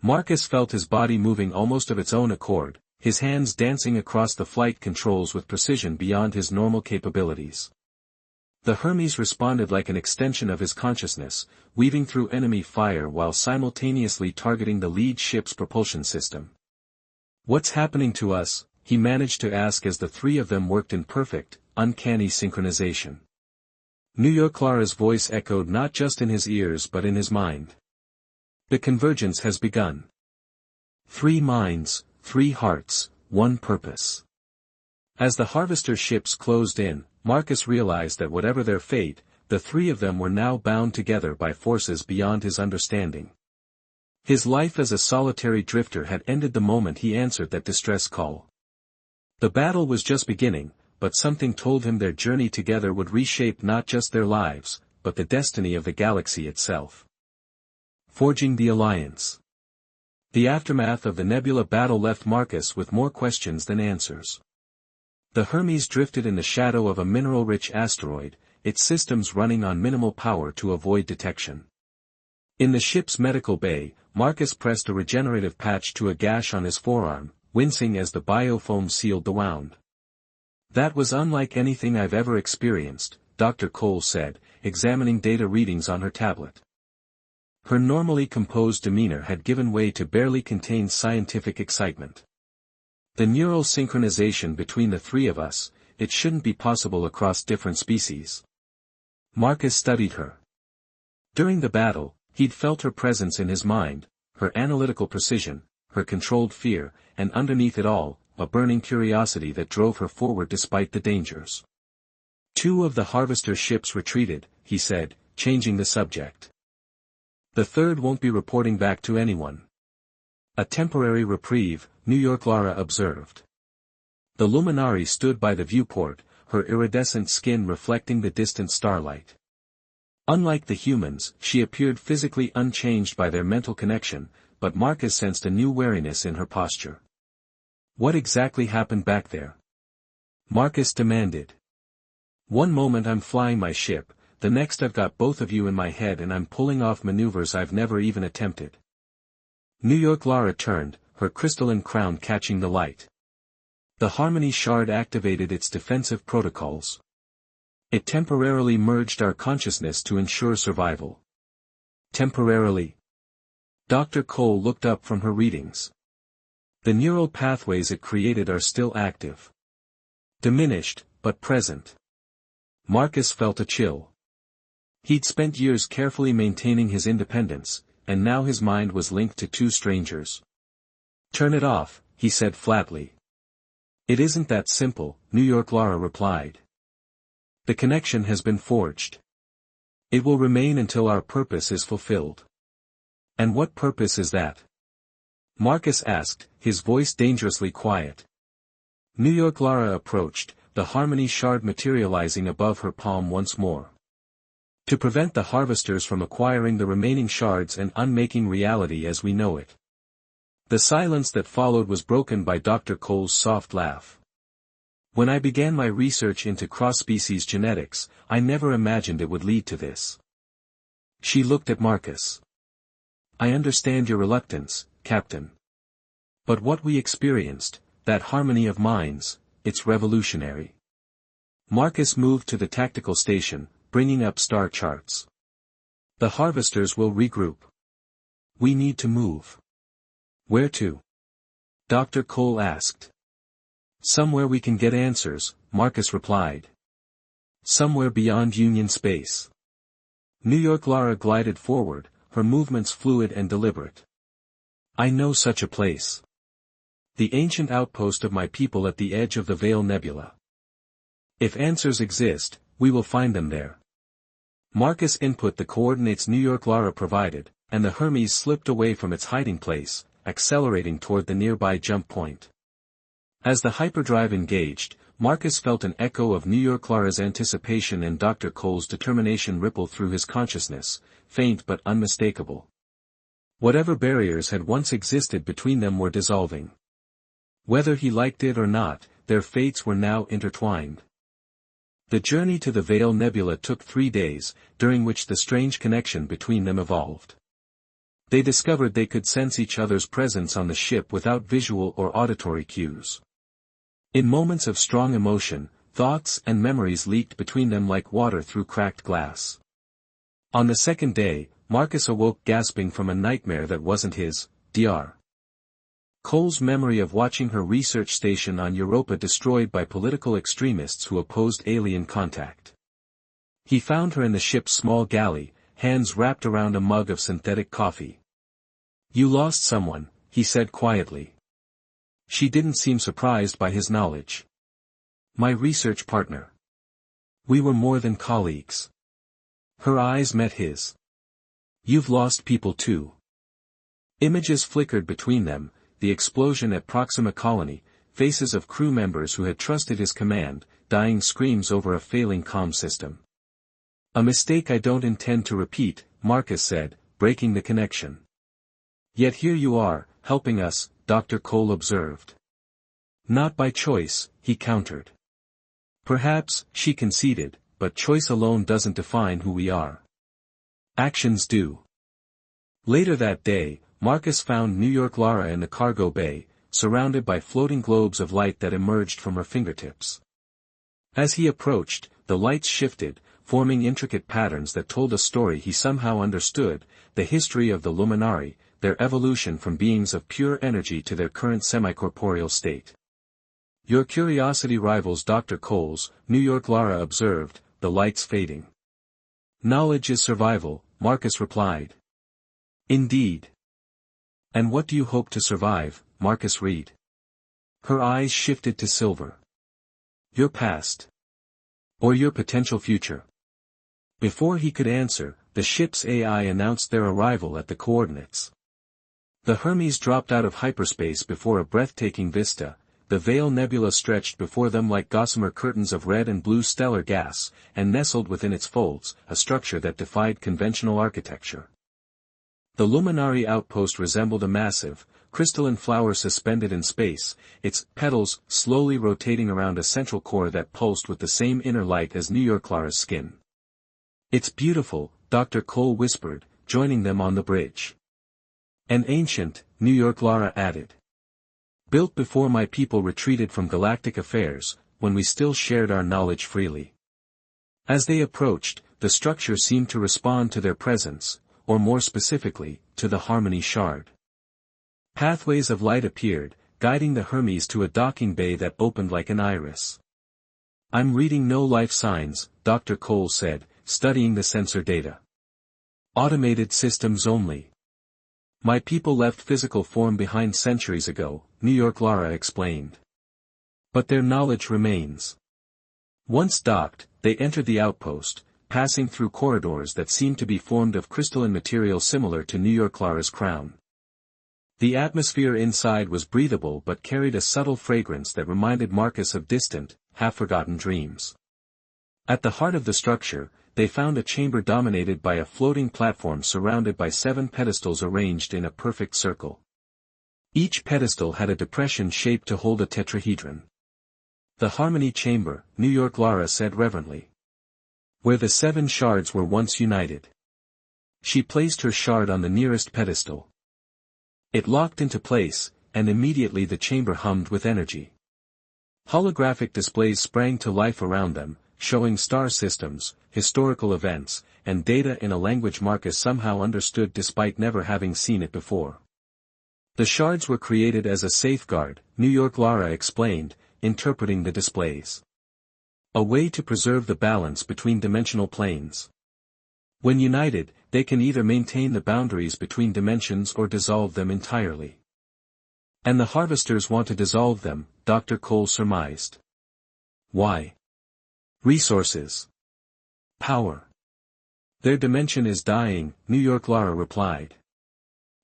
Marcus felt his body moving almost of its own accord, his hands dancing across the flight controls with precision beyond his normal capabilities. The Hermes responded like an extension of his consciousness, weaving through enemy fire while simultaneously targeting the lead ship's propulsion system. "What's happening to us?" he managed to ask as the three of them worked in perfect, uncanny synchronization. New York Lara's voice echoed not just in his ears but in his mind. "The convergence has begun. 3 minds, 3 hearts, 1 purpose." As the harvester ships closed in, Marcus realized that whatever their fate, the three of them were now bound together by forces beyond his understanding. His life as a solitary drifter had ended the moment he answered that distress call. The battle was just beginning, but something told him their journey together would reshape not just their lives, but the destiny of the galaxy itself. Forging the Alliance. The aftermath of the Nebula battle left Marcus with more questions than answers. The Hermes drifted in the shadow of a mineral-rich asteroid, its systems running on minimal power to avoid detection. In the ship's medical bay, Marcus pressed a regenerative patch to a gash on his forearm, wincing as the biofoam sealed the wound. "That was unlike anything I've ever experienced," Dr. Cole said, examining data readings on her tablet. Her normally composed demeanor had given way to barely contained scientific excitement. "The neural synchronization between the three of us, it shouldn't be possible across different species." Marcus studied her. During the battle, he'd felt her presence in his mind, her analytical precision, her controlled fear, and underneath it all, a burning curiosity that drove her forward despite the dangers. "2 of the harvester ships retreated," he said, changing the subject. "The third won't be reporting back to anyone." "A temporary reprieve," New York Lara observed. The Luminari stood by the viewport, her iridescent skin reflecting the distant starlight. Unlike the humans, she appeared physically unchanged by their mental connection, but Marcus sensed a new wariness in her posture. "What exactly happened back there?" Marcus demanded. "One moment I'm flying my ship, the next I've got both of you in my head and I'm pulling off maneuvers I've never even attempted." New York Lara turned, her crystalline crown catching the light. The Harmony Shard activated its defensive protocols. "It temporarily merged our consciousness to ensure survival." "Temporarily?" Dr. Cole looked up from her readings. "The neural pathways it created are still active. Diminished, but present." Marcus felt a chill. He'd spent years carefully maintaining his independence, and now his mind was linked to 2 strangers. "Turn it off," he said flatly. "It isn't that simple," New York Lara replied. "The connection has been forged. It will remain until our purpose is fulfilled." "And what purpose is that?" Marcus asked, his voice dangerously quiet. New York Lara approached, the Harmony Shard materializing above her palm once more. "To prevent the harvesters from acquiring the remaining shards and unmaking reality as we know it." The silence that followed was broken by Dr. Cole's soft laugh. "When I began my research into cross-species genetics, I never imagined it would lead to this." She looked at Marcus. "I understand your reluctance, Captain. But what we experienced, that harmony of minds, it's revolutionary." Marcus moved to the tactical station, bringing up star charts. "The harvesters will regroup. We need to move." "Where to?" Dr. Cole asked. "Somewhere we can get answers," Marcus replied. "Somewhere beyond Union space." New York Lara glided forward, her movements fluid and deliberate. "I know such a place. The ancient outpost of my people at the edge of the Veil Nebula. If answers exist, we will find them there." Marcus input the coordinates New York Lara provided, and the Hermes slipped away from its hiding place, accelerating toward the nearby jump point. As the hyperdrive engaged, Marcus felt an echo of New York Lara's anticipation and Dr. Cole's determination ripple through his consciousness, faint but unmistakable. Whatever barriers had once existed between them were dissolving. Whether he liked it or not, their fates were now intertwined. The journey to the Veil Nebula took 3 days, during which the strange connection between them evolved. They discovered they could sense each other's presence on the ship without visual or auditory cues. In moments of strong emotion, thoughts and memories leaked between them like water through cracked glass. On the second day, Marcus awoke gasping from a nightmare that wasn't his. Dr. Cole's memory of watching her research station on Europa destroyed by political extremists who opposed alien contact. He found her in the ship's small galley, hands wrapped around a mug of synthetic coffee. "You lost someone," he said quietly. She didn't seem surprised by his knowledge. "My research partner. We were more than colleagues." Her eyes met his. "You've lost people too." Images flickered between them, the explosion at Proxima Colony, faces of crew members who had trusted his command, dying screams over a failing comm system. "A mistake I don't intend to repeat," Marcus said, breaking the connection. "Yet here you are, helping us," Dr. Cole observed. "Not by choice," he countered. "Perhaps," she conceded, "but choice alone doesn't define who we are. Actions do." Later that day, Marcus found New York Lara in the cargo bay, surrounded by floating globes of light that emerged from her fingertips. As he approached, the lights shifted, forming intricate patterns that told a story he somehow understood, the history of the Luminari, their evolution from beings of pure energy to their current semi-corporeal state. "Your curiosity rivals Dr. Cole's," New York Lara observed, the lights fading. "Knowledge is survival," Marcus replied. "Indeed. And what do you hope to survive, Marcus Reed?" Her eyes shifted to silver. "Your past. Or your potential future." Before he could answer, the ship's AI announced their arrival at the coordinates. The Hermes dropped out of hyperspace before a breathtaking vista. The Veil Nebula stretched before them like gossamer curtains of red and blue stellar gas, and nestled within its folds, a structure that defied conventional architecture. The Luminari outpost resembled a massive, crystalline flower suspended in space, its petals slowly rotating around a central core that pulsed with the same inner light as New York Lara's skin. "It's beautiful," Dr. Cole whispered, joining them on the bridge. "And ancient," New York Lara added. "Built before my people retreated from galactic affairs, when we still shared our knowledge freely." As they approached, the structure seemed to respond to their presence, or more specifically, to the Harmony Shard. Pathways of light appeared, guiding the Hermes to a docking bay that opened like an iris. "I'm reading no life signs," Dr. Cole said, studying the sensor data. "Automated systems only. My people left physical form behind centuries ago," New York Lara explained. "But their knowledge remains." Once docked, they entered the outpost, passing through corridors that seemed to be formed of crystalline material similar to New York Lara's crown. The atmosphere inside was breathable but carried a subtle fragrance that reminded Marcus of distant, half-forgotten dreams. At the heart of the structure, they found a chamber dominated by a floating platform surrounded by 7 pedestals arranged in a perfect circle. Each pedestal had a depression shaped to hold a tetrahedron. "The Harmony Chamber," New York Lara said reverently. "Where the 7 shards were once united." She placed her shard on the nearest pedestal. It locked into place, and immediately the chamber hummed with energy. Holographic displays sprang to life around them, showing star systems, historical events, and data in a language Marcus somehow understood despite never having seen it before. "The shards were created as a safeguard," New York Lara explained, interpreting the displays. "A way to preserve the balance between dimensional planes. When united, they can either maintain the boundaries between dimensions or dissolve them entirely." "And the harvesters want to dissolve them," Dr. Cole surmised. "Why?" "Resources. Power. Their dimension is dying," New York Lara replied.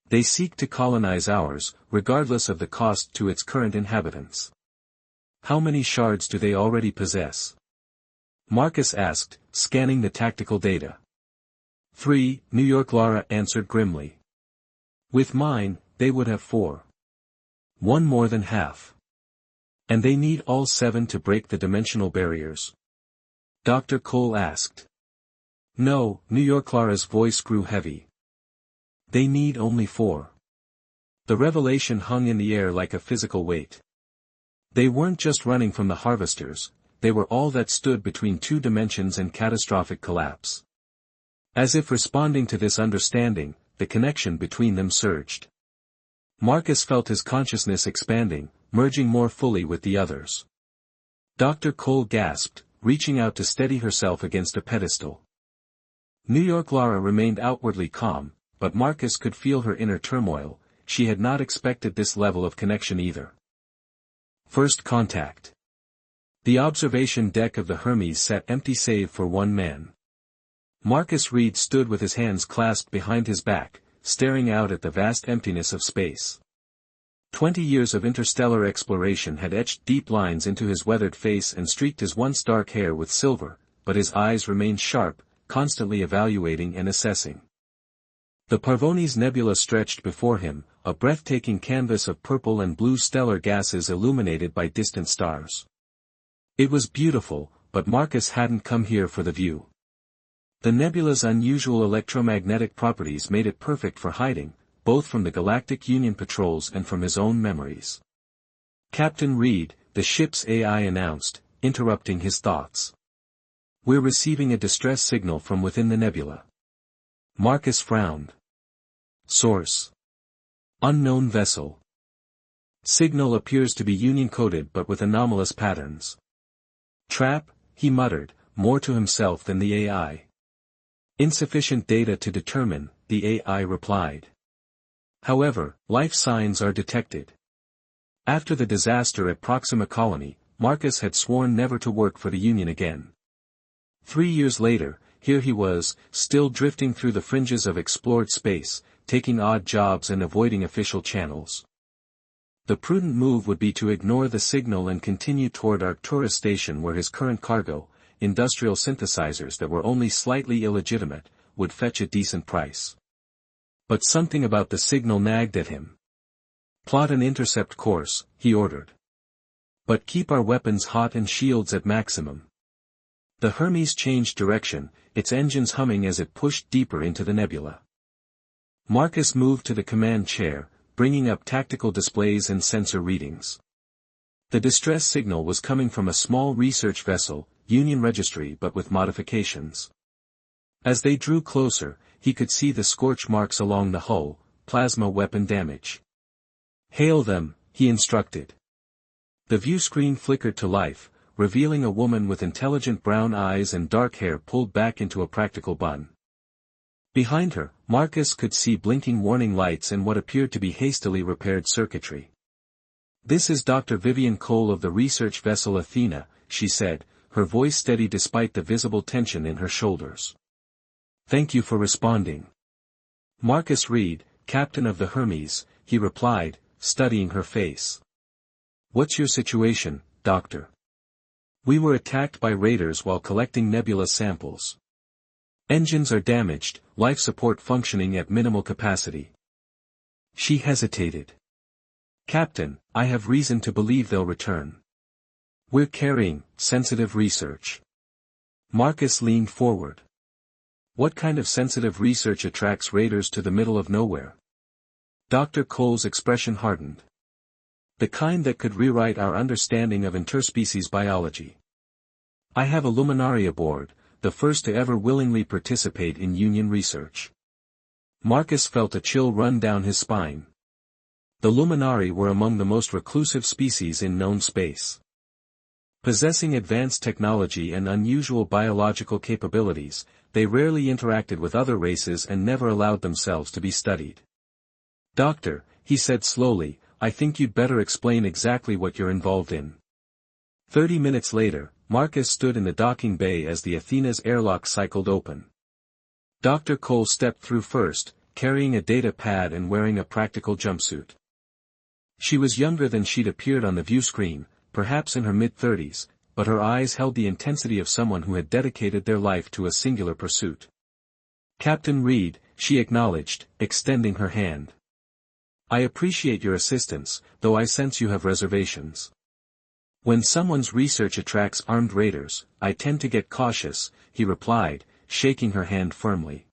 "They seek to colonize ours, regardless of the cost to its current inhabitants." "How many shards do they already possess?" Marcus asked, scanning the tactical data. 3, New York Lara answered grimly. "With mine, they would have 4. 1 more than half. And they need all 7 to break the dimensional barriers?" Dr. Cole asked. "No," New York Lara's voice grew heavy. They need only 4. The revelation hung in the air like a physical weight. They weren't just running from the harvesters, they were all that stood between 2 dimensions and catastrophic collapse. As if responding to this understanding, the connection between them surged. Marcus felt his consciousness expanding, merging more fully with the others. Dr. Cole gasped, reaching out to steady herself against a pedestal. New York Lara remained outwardly calm, but Marcus could feel her inner turmoil. She had not expected this level of connection either. First contact. The observation deck of the Hermes sat empty save for one man. Marcus Reed stood with his hands clasped behind his back, staring out at the vast emptiness of space. 20 years of interstellar exploration had etched deep lines into his weathered face and streaked his once dark hair with silver, but his eyes remained sharp, constantly evaluating and assessing. The Parvonis Nebula stretched before him, a breathtaking canvas of purple and blue stellar gases illuminated by distant stars. It was beautiful, but Marcus hadn't come here for the view. The nebula's unusual electromagnetic properties made it perfect for hiding, both from the Galactic Union patrols and from his own memories. Captain Reed, the ship's AI announced, interrupting his thoughts. We're receiving a distress signal from within the nebula. Marcus frowned. Source. Unknown vessel. Signal appears to be Union-coded but with anomalous patterns. Trap, he muttered, more to himself than the AI. Insufficient data to determine, the AI replied. However, life signs are detected. After the disaster at Proxima Colony, Marcus had sworn never to work for the Union again. 3 years later, here he was, still drifting through the fringes of explored space, taking odd jobs and avoiding official channels. The prudent move would be to ignore the signal and continue toward Arcturus Station where his current cargo, industrial synthesizers that were only slightly illegitimate, would fetch a decent price. But something about the signal nagged at him. Plot an intercept course, he ordered. But keep our weapons hot and shields at maximum. The Hermes changed direction, its engines humming as it pushed deeper into the nebula. Marcus moved to the command chair, bringing up tactical displays and sensor readings. The distress signal was coming from a small research vessel, Union Registry but with modifications. As they drew closer, he could see the scorch marks along the hull, plasma weapon damage. Hail them, he instructed. The view screen flickered to life, revealing a woman with intelligent brown eyes and dark hair pulled back into a practical bun. Behind her, Marcus could see blinking warning lights and what appeared to be hastily repaired circuitry. This is Dr. Vivian Cole of the research vessel Athena, she said, her voice steady despite the visible tension in her shoulders. Thank you for responding. Marcus Reed, captain of the Hermes, he replied, studying her face. What's your situation, Doctor? We were attacked by raiders while collecting nebula samples. Engines are damaged, life support functioning at minimal capacity. She hesitated. Captain, I have reason to believe they'll return. We're carrying sensitive research. Marcus leaned forward. What kind of sensitive research attracts raiders to the middle of nowhere? Dr. Cole's expression hardened. The kind that could rewrite our understanding of interspecies biology. I have a luminary aboard, the first to ever willingly participate in Union research. Marcus felt a chill run down his spine. The luminari were among the most reclusive species in known space. Possessing advanced technology and unusual biological capabilities, they rarely interacted with other races and never allowed themselves to be studied. Doctor, he said slowly, I think you'd better explain exactly what you're involved in. 30 minutes later, Marcus stood in the docking bay as the Athena's airlock cycled open. Dr. Cole stepped through first, carrying a data pad and wearing a practical jumpsuit. She was younger than she'd appeared on the view screen, perhaps in her mid-30s, but her eyes held the intensity of someone who had dedicated their life to a singular pursuit. Captain Reed, she acknowledged, extending her hand. I appreciate your assistance, though I sense you have reservations. When someone's research attracts armed raiders, I tend to get cautious, he replied, shaking her hand firmly.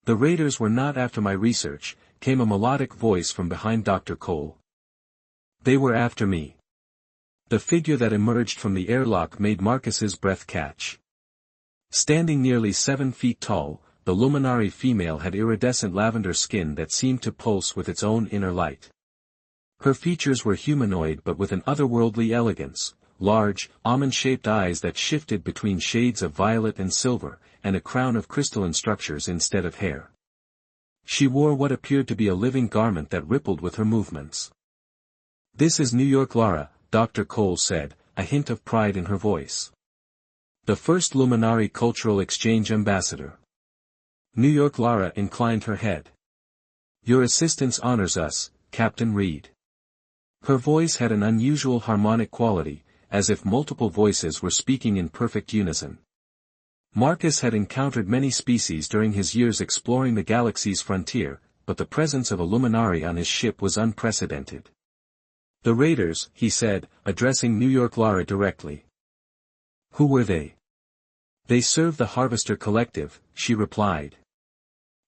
The raiders were not after my research, came a melodic voice from behind Dr. Cole. They were after me. The figure that emerged from the airlock made Marcus's breath catch. Standing nearly 7 feet tall, the luminary female had iridescent lavender skin that seemed to pulse with its own inner light. Her features were humanoid but with an otherworldly elegance, large, almond-shaped eyes that shifted between shades of violet and silver, and a crown of crystalline structures instead of hair. She wore what appeared to be a living garment that rippled with her movements. "This is New York Lara," Dr. Cole said, a hint of pride in her voice. "The first Luminary Cultural Exchange Ambassador." New York Lara inclined her head. "Your assistance honors us, Captain Reed." Her voice had an unusual harmonic quality, as if multiple voices were speaking in perfect unison. Marcus had encountered many species during his years exploring the galaxy's frontier, but the presence of a luminary on his ship was unprecedented. "The raiders," he said, addressing New York Lara directly. "Who were they?" "They serve the Harvester Collective," she replied.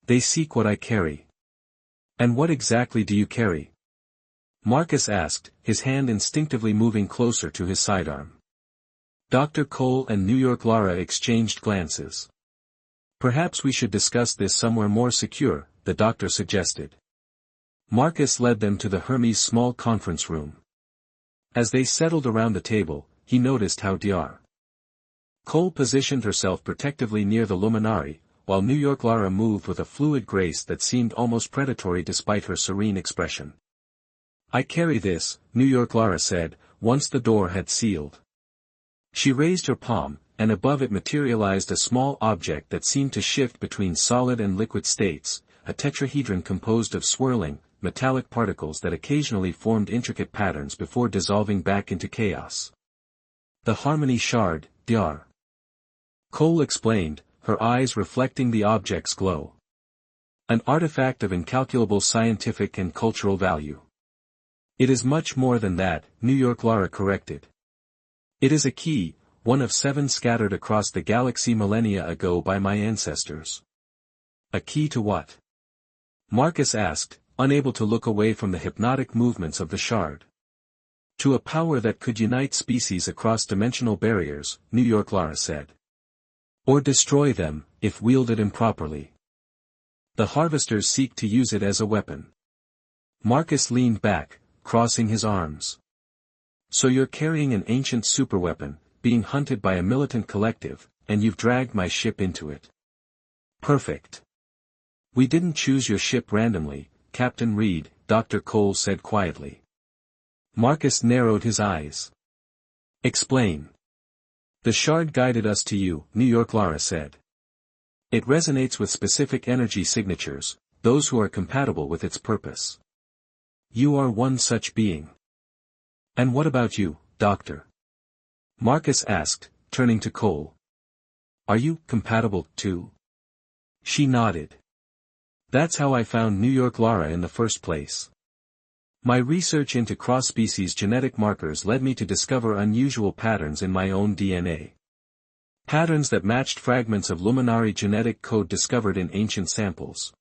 "They seek what I carry." "And what exactly do you carry?" Marcus asked, his hand instinctively moving closer to his sidearm. Dr. Cole and New York Lara exchanged glances. "Perhaps we should discuss this somewhere more secure," the doctor suggested. Marcus led them to the Hermes' small conference room. As they settled around the table, he noticed how Dr. Cole positioned herself protectively near the luminary, while New York Lara moved with a fluid grace that seemed almost predatory despite her serene expression. "I carry this," New York Lara said, once the door had sealed. She raised her palm, and above it materialized a small object that seemed to shift between solid and liquid states, a tetrahedron composed of swirling, metallic particles that occasionally formed intricate patterns before dissolving back into chaos. "The Harmony Shard," Dr. Cole explained, her eyes reflecting the object's glow. "An artifact of incalculable scientific and cultural value." "It is much more than that," New York Lara corrected. "It is a key, one of 7 scattered across the galaxy millennia ago by my ancestors." "A key to what?" Marcus asked, unable to look away from the hypnotic movements of the shard. "To a power that could unite species across dimensional barriers," New York Lara said. "Or destroy them, if wielded improperly. The harvesters seek to use it as a weapon." Marcus leaned back, crossing his arms. "So you're carrying an ancient superweapon, being hunted by a militant collective, and you've dragged my ship into it." "Perfect. We didn't choose your ship randomly, Captain Reed," Dr. Cole said quietly. Marcus narrowed his eyes. "Explain." "The shard guided us to you," New York Lara said. "It resonates with specific energy signatures, those who are compatible with its purpose. You are one such being." "And what about you, Doctor?" Marcus asked, turning to Cole. "Are you compatible, too?" She nodded. "That's how I found New York Lara in the first place. My research into cross-species genetic markers led me to discover unusual patterns in my own DNA. Patterns that matched fragments of luminary genetic code discovered in ancient samples.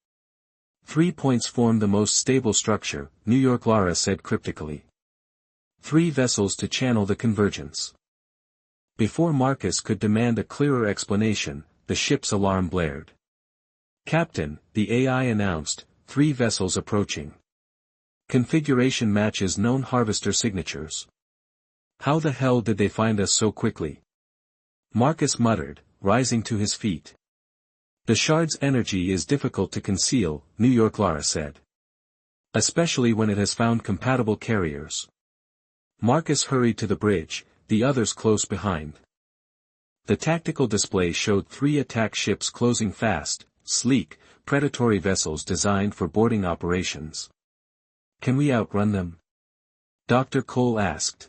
3 points form the most stable structure," New York Lara said cryptically. 3 vessels to channel the convergence." Before Marcus could demand a clearer explanation, the ship's alarm blared. "Captain," the AI announced, 3 vessels approaching. Configuration matches known harvester signatures. "How the hell did they find us so quickly?" Marcus muttered, rising to his feet. "The shard's energy is difficult to conceal," New York Lara said. "Especially when it has found compatible carriers." Marcus hurried to the bridge, the others close behind. The tactical display showed 3 attack ships closing fast, sleek, predatory vessels designed for boarding operations. "Can we outrun them?" Dr. Cole asked.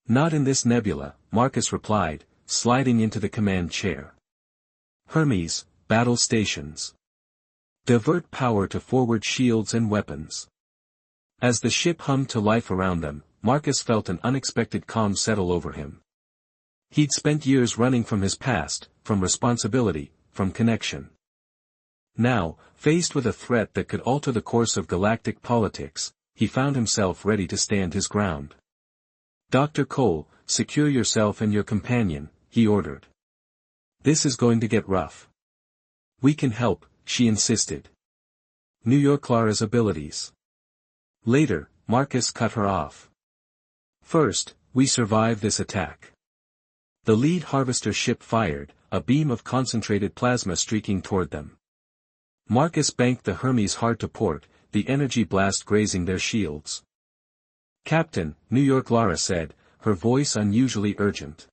"Not in this nebula," Marcus replied, sliding into the command chair. "Hermes, battle stations. Divert power to forward shields and weapons." As the ship hummed to life around them, Marcus felt an unexpected calm settle over him. He'd spent years running from his past, from responsibility, from connection. Now, faced with a threat that could alter the course of galactic politics, he found himself ready to stand his ground. "Dr. Cole, secure yourself and your companion," he ordered. "This is going to get rough." "We can help," she insisted. "New York Lara's abilities." Later, Marcus cut her off. "First, we survive this attack." The lead harvester ship fired, a beam of concentrated plasma streaking toward them. Marcus banked the Hermes hard to port, the energy blast grazing their shields. "Captain," New York Lara said, her voice unusually urgent.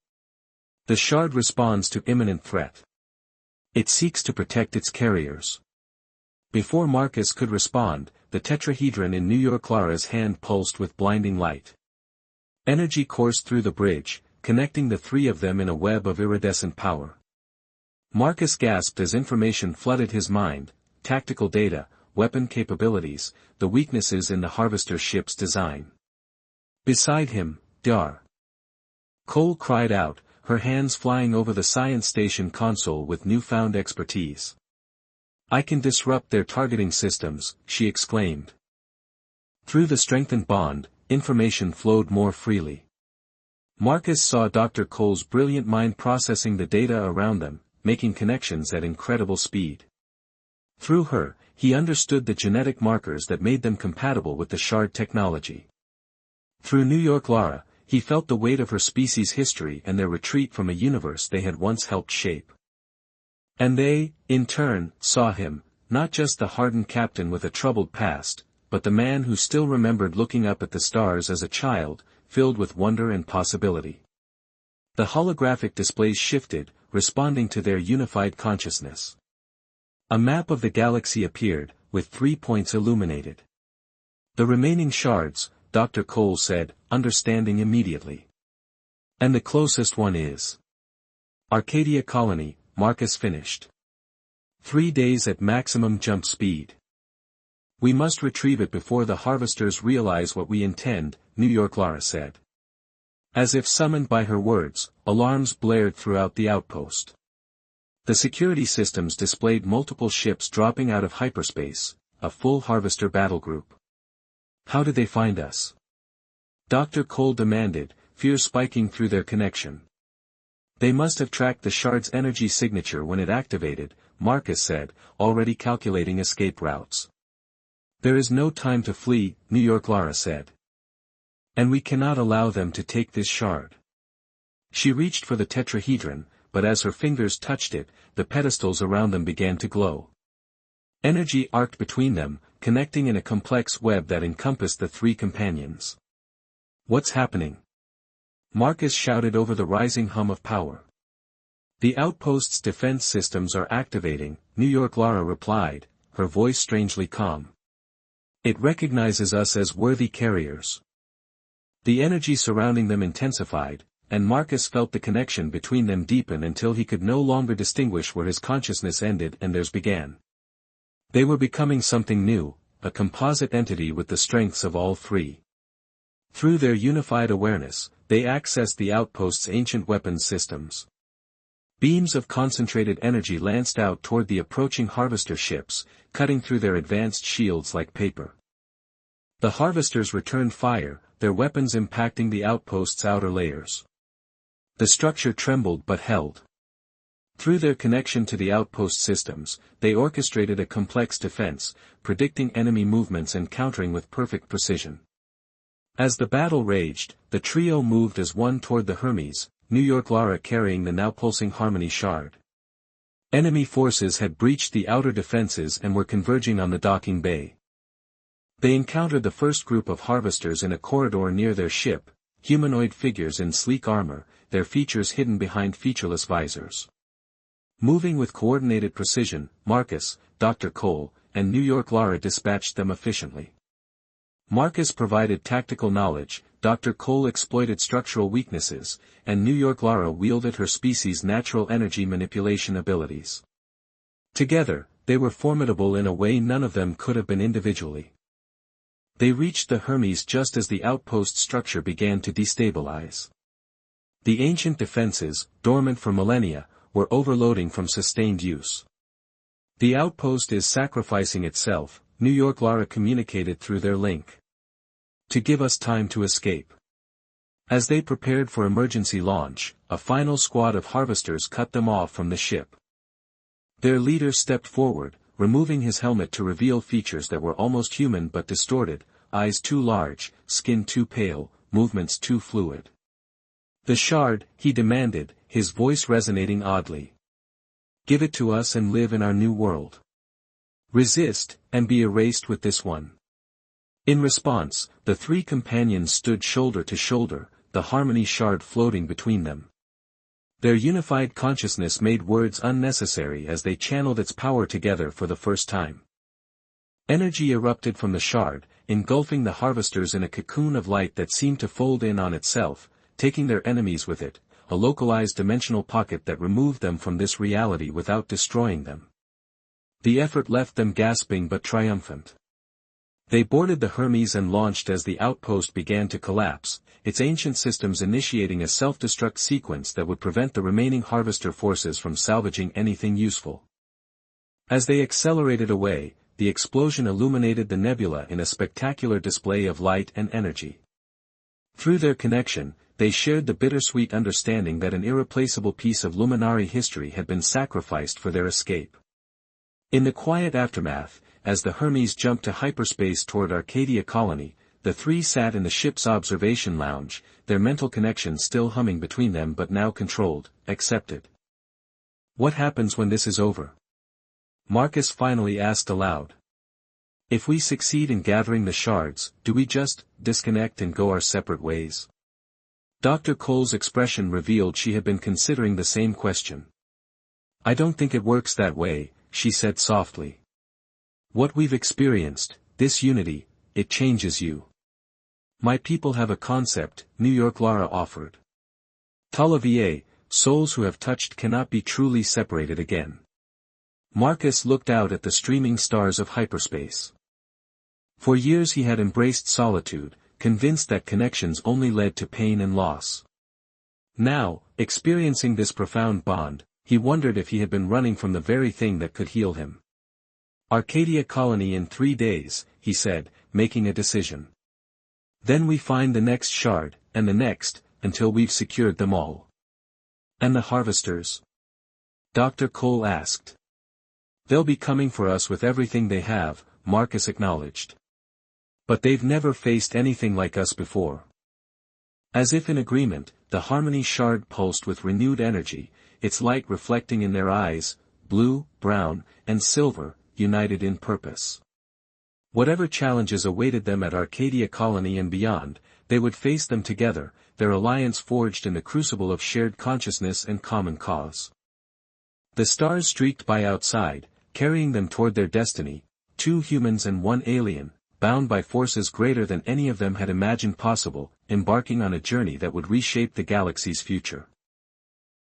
"The shard responds to imminent threat. It seeks to protect its carriers." Before Marcus could respond, the tetrahedron in New York Lara's hand pulsed with blinding light. Energy coursed through the bridge, connecting the three of them in a web of iridescent power. Marcus gasped as information flooded his mind: tactical data, weapon capabilities, the weaknesses in the harvester ship's design. Beside him, Dar. Cole cried out, her hands flying over the science station console with newfound expertise. "I can disrupt their targeting systems," she exclaimed. Through the strengthened bond, information flowed more freely. Marcus saw Dr. Cole's brilliant mind processing the data around them, making connections at incredible speed. Through her, he understood the genetic markers that made them compatible with the shard technology. Through New York Lara, he felt the weight of her species' history and their retreat from a universe they had once helped shape. And they, in turn, saw him, not just the hardened captain with a troubled past, but the man who still remembered looking up at the stars as a child, filled with wonder and possibility. The holographic displays shifted, responding to their unified consciousness. A map of the galaxy appeared, with 3 points illuminated. "The remaining shards," Dr. Cole said, understanding immediately. "And the closest one is Arcadia Colony," Marcus finished. 3 days at maximum jump speed. "We must retrieve it before the harvesters realize what we intend," New York Lara said. As if summoned by her words, alarms blared throughout the outpost. The security systems displayed multiple ships dropping out of hyperspace, a full harvester battle group. "How did they find us?" Dr. Cole demanded, fear spiking through their connection. "They must have tracked the shard's energy signature when it activated," Marcus said, already calculating escape routes. "There is no time to flee," New York Lara said. "And we cannot allow them to take this shard." She reached for the tetrahedron, but as her fingers touched it, the pedestals around them began to glow. Energy arced between them, connecting in a complex web that encompassed the three companions. "What's happening?" Marcus shouted over the rising hum of power. "The outpost's defense systems are activating," New York Lara replied, her voice strangely calm. "It recognizes us as worthy carriers." The energy surrounding them intensified, and Marcus felt the connection between them deepen until he could no longer distinguish where his consciousness ended and theirs began. They were becoming something new, a composite entity with the strengths of all three. Through their unified awareness, they accessed the outpost's ancient weapons systems. Beams of concentrated energy lanced out toward the approaching harvester ships, cutting through their advanced shields like paper. The harvesters returned fire, their weapons impacting the outpost's outer layers. The structure trembled but held. Through their connection to the outpost systems, they orchestrated a complex defense, predicting enemy movements and countering with perfect precision. As the battle raged, the trio moved as one toward the Hermes, New York Lara carrying the now pulsing Harmony shard. Enemy forces had breached the outer defenses and were converging on the docking bay. They encountered the first group of harvesters in a corridor near their ship, humanoid figures in sleek armor, their features hidden behind featureless visors. Moving with coordinated precision, Marcus, Dr. Cole, and New York Lara dispatched them efficiently. Marcus provided tactical knowledge, Dr. Cole exploited structural weaknesses, and New York Lara wielded her species' natural energy manipulation abilities. Together, they were formidable in a way none of them could have been individually. They reached the Hermes just as the outpost structure began to destabilize. The ancient defenses, dormant for millennia, were overloading from sustained use. The outpost is sacrificing itself, New York Lara communicated through their link. To give us time to escape. As they prepared for emergency launch, a final squad of harvesters cut them off from the ship. Their leader stepped forward, removing his helmet to reveal features that were almost human but distorted, eyes too large, skin too pale, movements too fluid. "The shard," he demanded, his voice resonating oddly. "Give it to us and live in our new world. Resist, and be erased with this one." In response, the three companions stood shoulder to shoulder, the harmony shard floating between them. Their unified consciousness made words unnecessary as they channeled its power together for the first time. Energy erupted from the shard, engulfing the harvesters in a cocoon of light that seemed to fold in on itself, taking their enemies with it, a localized dimensional pocket that removed them from this reality without destroying them. The effort left them gasping but triumphant. They boarded the Hermes and launched as the outpost began to collapse, its ancient systems initiating a self-destruct sequence that would prevent the remaining harvester forces from salvaging anything useful. As they accelerated away, the explosion illuminated the nebula in a spectacular display of light and energy. Through their connection, they shared the bittersweet understanding that an irreplaceable piece of Luminari history had been sacrificed for their escape. In the quiet aftermath, as the Hermes jumped to hyperspace toward Arcadia Colony, the three sat in the ship's observation lounge, their mental connection still humming between them but now controlled, accepted. "What happens when this is over?" Marcus finally asked aloud. "If we succeed in gathering the shards, do we just disconnect and go our separate ways?" Dr. Cole's expression revealed she had been considering the same question. "I don't think it works that way," she said softly. "What we've experienced, this unity, it changes you. My people have a concept," New York Lara offered. "Talavier, souls who have touched cannot be truly separated again." Marcus looked out at the streaming stars of hyperspace. For years he had embraced solitude, convinced that connections only led to pain and loss. Now, experiencing this profound bond, he wondered if he had been running from the very thing that could heal him. "Arcadia Colony in 3 days," he said, making a decision. "Then we find the next shard, and the next, until we've secured them all." "And the harvesters?" Dr. Cole asked. "They'll be coming for us with everything they have," Marcus acknowledged. "But they've never faced anything like us before." As if in agreement, the harmony shard pulsed with renewed energy, its light reflecting in their eyes, blue, brown, and silver, united in purpose. Whatever challenges awaited them at Arcadia Colony and beyond, they would face them together, their alliance forged in the crucible of shared consciousness and common cause. The stars streaked by outside, carrying them toward their destiny, 2 humans and 1 alien, bound by forces greater than any of them had imagined possible, embarking on a journey that would reshape the galaxy's future.